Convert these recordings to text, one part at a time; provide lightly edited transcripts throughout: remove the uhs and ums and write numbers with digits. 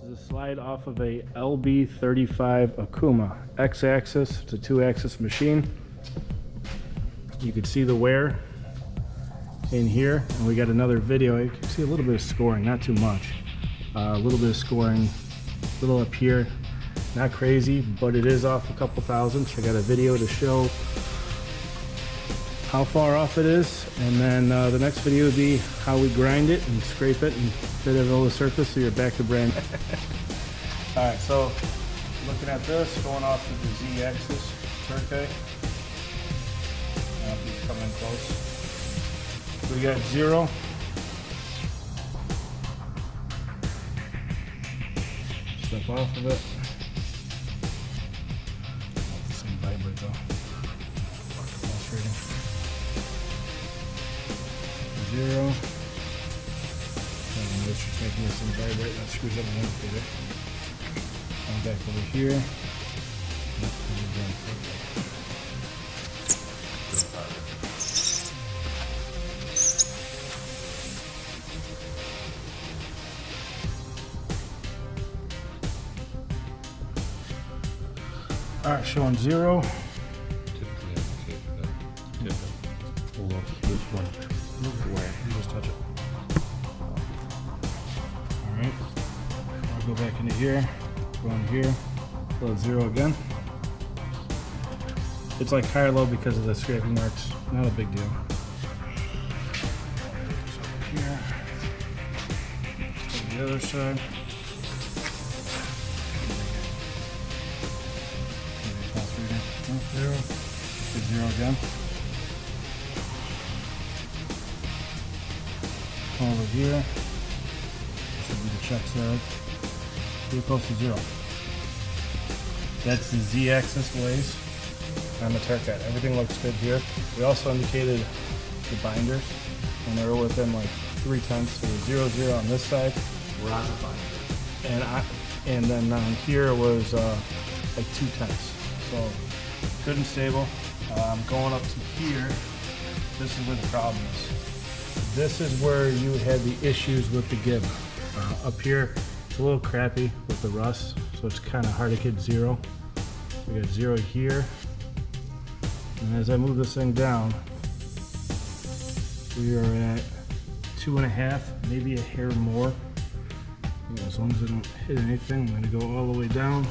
is a slide off of a LB35 Okuma X-axis. It's a 2-axis machine. You can see the wear in here, and we got another video. You can see a little bit of scoring, not too much. A little bit of scoring, a little up here. Not crazy, but it is off a couple thousandths. I got a video to show how far off it is, and then the next video would be how we grind it and scrape it and fit it on the surface so you're back to brand. Alright, so looking at this, going off of the Z-axis, Turcite. He's coming close. We got 0. Step off of it. Not the same vibrate though. Frustrating. 0. And it's just making this thing vibrate. That screws up my indicator. I'm back over here. Alright, showing 0. Just touch it. Alright. I'll go back into here. Go in here. Go 0 again. It's like high or low because of the scraping marks. Not a big deal. Here. To the other side. Zero. 0 again. Come over here. This should be the check side. Pretty close to 0. That's the Z-axis glaze on the Turcite. Everything looks good here. We also indicated the binders, and they were within like 3/10. So 0, 0 on this side. We're on the binder. And then down here was like 2/10. So good and stable. Going up to here, this is where the problem is. This is where you had the issues with the gib. Up here, it's a little crappy with the rust, so it's kind of hard to get 0. We got 0 here. And as I move this thing down, we are at 2.5, maybe a hair more. As long as I don't hit anything, I'm going to go all the way down.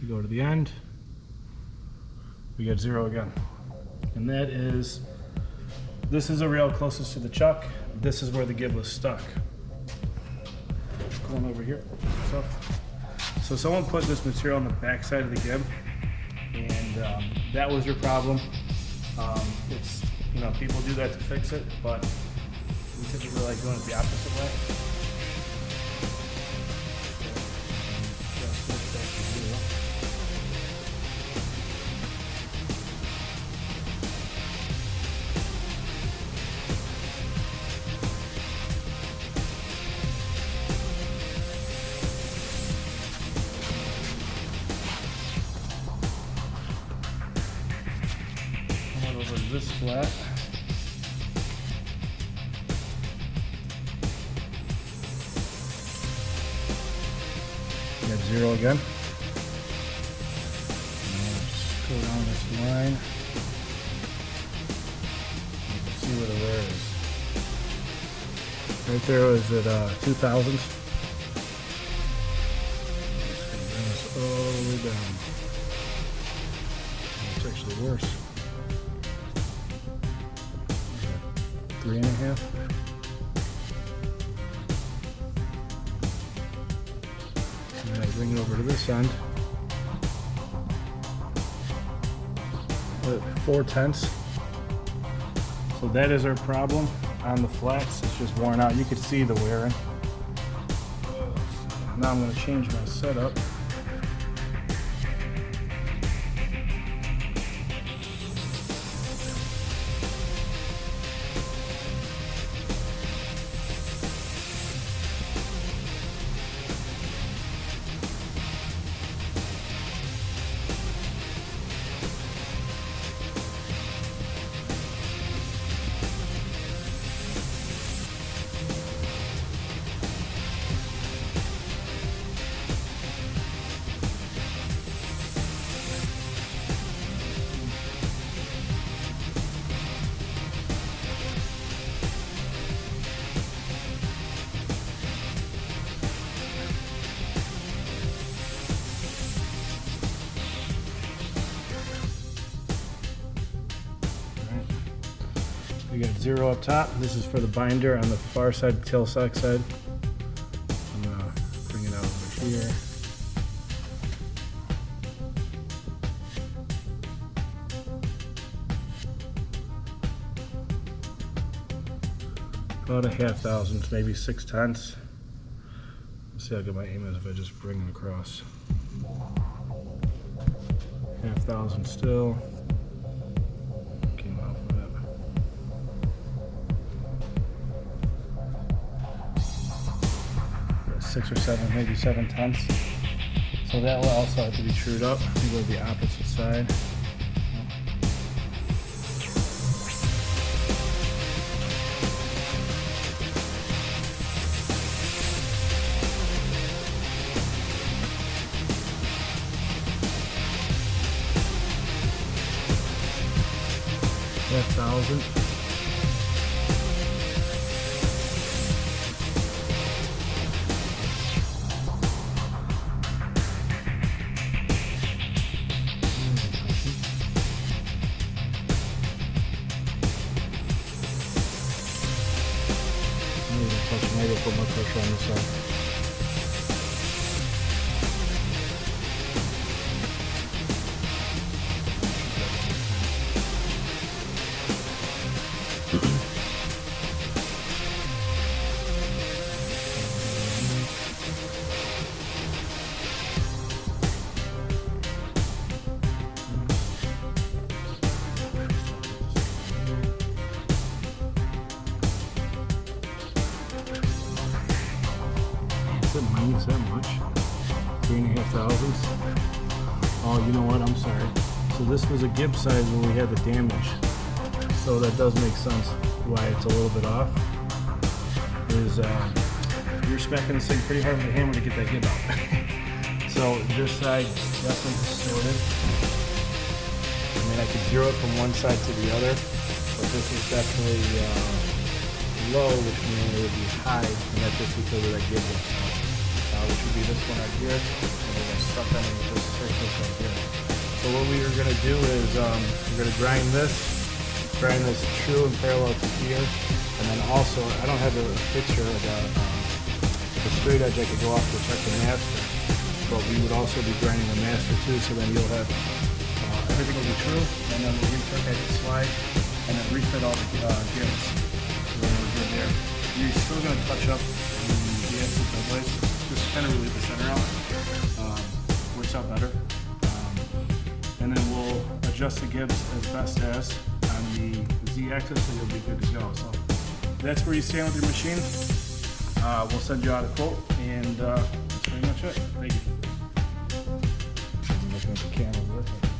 We go to the end, we get 0 again. And that is, this is the rail closest to the chuck. This is where the gib was stuck. Going over here. So someone put this material on the back side of the gib, and that was your problem. It's, you know, people do that to fix it, but we typically like doing it the opposite way. Over this flat. Got 0 again. And just go down this line. You can see where the wear is. Right there was at 2000. Just gonna bring this all the way down. It's actually worse. 3.5. And then I bring it over to this end. 4/10. So that is our problem on the flats. It's just worn out. You could see the wearing. Now I'm going to change my setup. 0 up top. This is for the binder on the far side, tail sock side. I'm gonna bring it out over here. About a 1/2,000, maybe 6/10. Let's see how good my aim is if I just bring it across. 1/2,000 still. Came off of it. 6 or 7, maybe 7/10. So that will also have to be trued up. You go to the opposite side. $1,000. Maybe put more pressure on this side. Is that much? 3,500. Oh, you know what? I'm sorry. So this was a gib size when we had the damage. So that does make sense why it's a little bit off. Is you're smacking this thing pretty hard with the hammer to get that gib out. So this side definitely distorted. I mean, I could zero it from one side to the other, but this is definitely low, which means it would be high, and that's just because of that gib. Which would be this one right here, and we're going to suck on this surface right here. So what we are going to do is we're going to grind this true and parallel to here, and then also, I don't have a picture of the straight edge I could go off to check the master, but we would also be grinding the master too, so then you'll have everything will be true, and then we'll return that slide, and then refit all the gibs. So then we're good there. You're still going to touch up the exit of the place. Just kind of relieve the center out. Works out better. And then we'll adjust the gibs as best as on the Z-axis, so you'll be good to go. So that's where you stand with your machine. We'll send you out a quote, and that's pretty much it. Thank you. I'm looking at the camera with it.